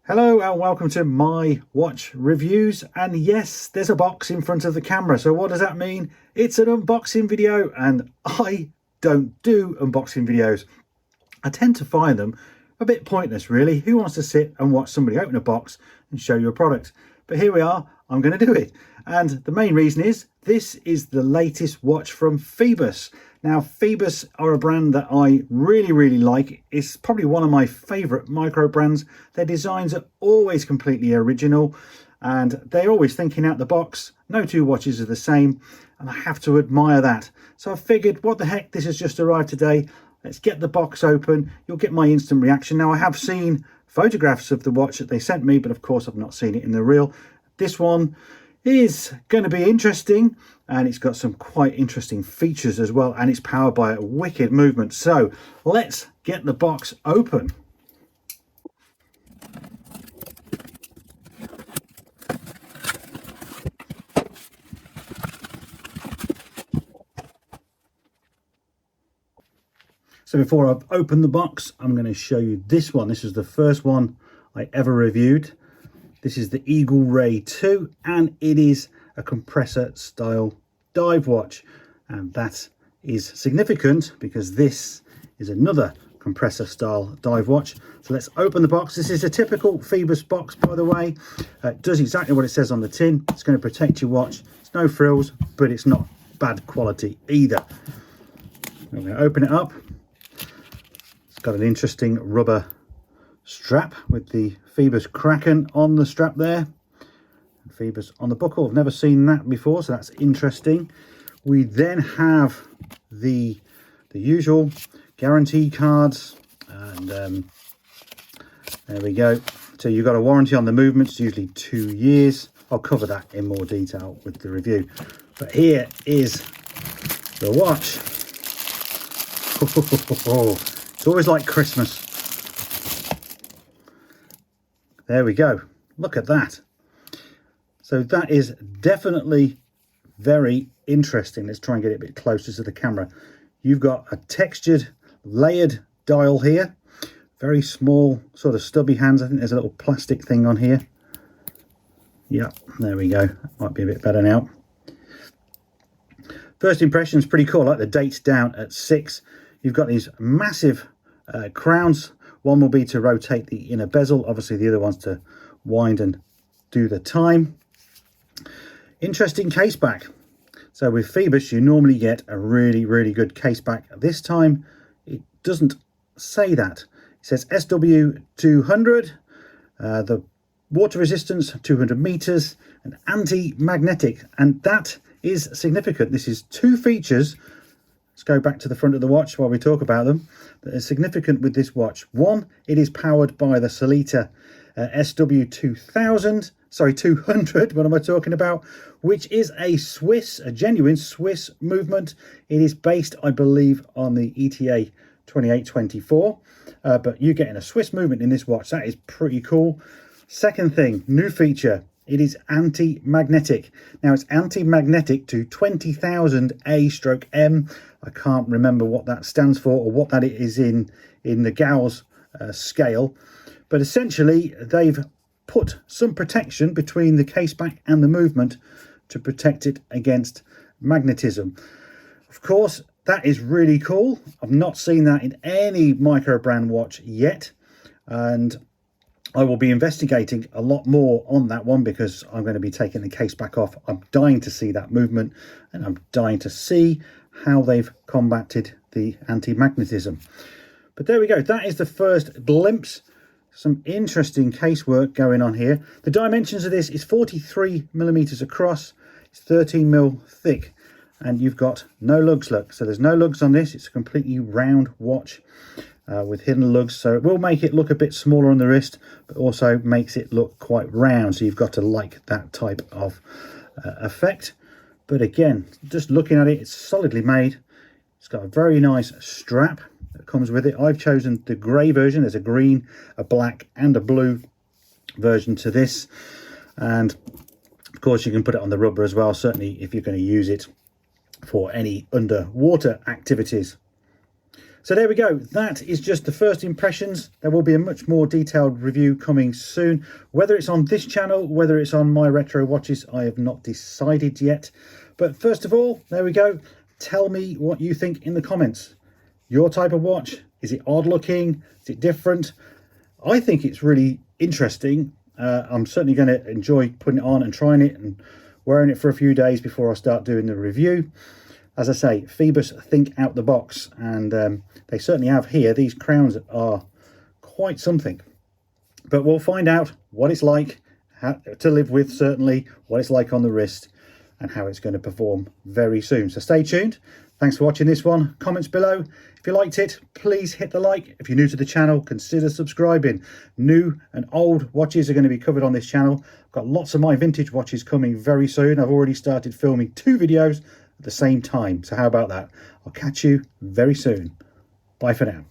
Hello and welcome to my watch reviews. And yes, there's a box in front of the camera. So what does that mean? It's an unboxing video, and I don't do unboxing videos. I tend to find them a bit pointless, really. Who wants to sit and watch somebody open a box and show you a product? But here we are, I'm going to do it. And the main reason is this is the latest watch from PHOIBOS. Now, PHOIBOS are a brand that I really like. It's probably one of my favorite micro brands. Their designs are always completely original and they're always thinking out the box. No two watches are the same, and I have to admire that. So I figured, what the heck, this has just arrived today. Let's get the box open. You'll get my instant reaction. Now, I have seen photographs of the watch that they sent me, but of course I've not seen it in the real. This one is going to be interesting, and it's got some quite interesting features as well, and it's powered by a wicked movement. So let's get the box open. So before I open the box, I'm going to show you this one. This is the first one I ever reviewed. This is the Eagle Ray 2, and it is a compressor style dive watch. And that is significant because this is another compressor style dive watch. So let's open the box. This is a typical PHOIBOS box, by the way. It does exactly what it says on the tin. It's going to protect your watch. It's no frills, but it's not bad quality either. I'm going to open it up. It's got an interesting rubber strap with the PHOIBOS Kraken on the strap there. PHOIBOS on the buckle. I've never seen that before, so that's interesting. We then have the usual guarantee cards, and there we go. So you've got a warranty on the movements, usually 2 years. I'll cover that in more detail with the review. But here is the watch. It's always like Christmas. There we go. Look at that. So that is definitely very interesting. Let's try and get it a bit closer to the camera. You've got a textured, layered dial here. Very small, sort of stubby hands. I think there's a little plastic thing on here. Yep, there we go. That might be a bit better now. First impression is pretty cool. I like the dates down at 6. You've got these massive crowns. One will be to rotate the inner bezel. Obviously, the other one's to wind and do the time. Interesting case back. So with PHOIBOS, you normally get a really good case back. This time, it doesn't say that. It says SW200, the water resistance 200 meters, and anti-magnetic, and that is significant. This is 2 features. Let's go back to the front of the watch while we talk about them. That is significant with this watch. One, it is powered by the Sellita SW200. What am I talking about? Which is a genuine Swiss movement. It is based, I believe, on the ETA 2824. But you're getting a Swiss movement in this watch. That is pretty cool. Second thing, new feature. It is anti-magnetic. Now, it's anti-magnetic to 20,000 A/M. I can't remember what that stands for or what that is in the Gauss scale. But essentially, they've put some protection between the caseback and the movement to protect it against magnetism. Of course, that is really cool. I've not seen that in any micro brand watch yet. And I will be investigating a lot more on that one because I'm going to be taking the case back off. I'm dying to see that movement, and I'm dying to see how they've combated the anti-magnetism. But there we go. That is the first glimpse. Some interesting casework going on here. The dimensions of this is 43 millimeters across. It's 13 mil thick, and you've got no lugs. Look, so there's no lugs on this. It's a completely round watch. With hidden lugs, so it will make it look a bit smaller on the wrist, but also makes it look quite round, so you've got to like that type of effect. But again, just looking at it, it's solidly made. It's got a very nice strap that comes with it. I've chosen the grey version. There's a green, a black and a blue version to this, and of course you can put it on the rubber as well, certainly if you're going to use it for any underwater activities. So there we go. That is just the first impressions. There will be a much more detailed review coming soon. Whether it's on this channel, whether it's on My Retro Watches, I have not decided yet. But first of all, there we go. Tell me what you think in the comments. Your type of watch, is it odd looking? Is it different? I think it's really interesting. I'm certainly going to enjoy putting it on and trying it and wearing it for a few days before I start doing the review. As I say, Phoibos think out the box, and they certainly have here. These crowns are quite something. But we'll find out what it's like to live with, certainly, what it's like on the wrist, and how it's going to perform very soon. So stay tuned. Thanks for watching this one. Comments below. If you liked it, please hit the like. If you're new to the channel, consider subscribing. New and old watches are going to be covered on this channel. I've got lots of my vintage watches coming very soon. I've already started filming 2 videos at the same time. So how about that? I'll catch you very soon. Bye for now.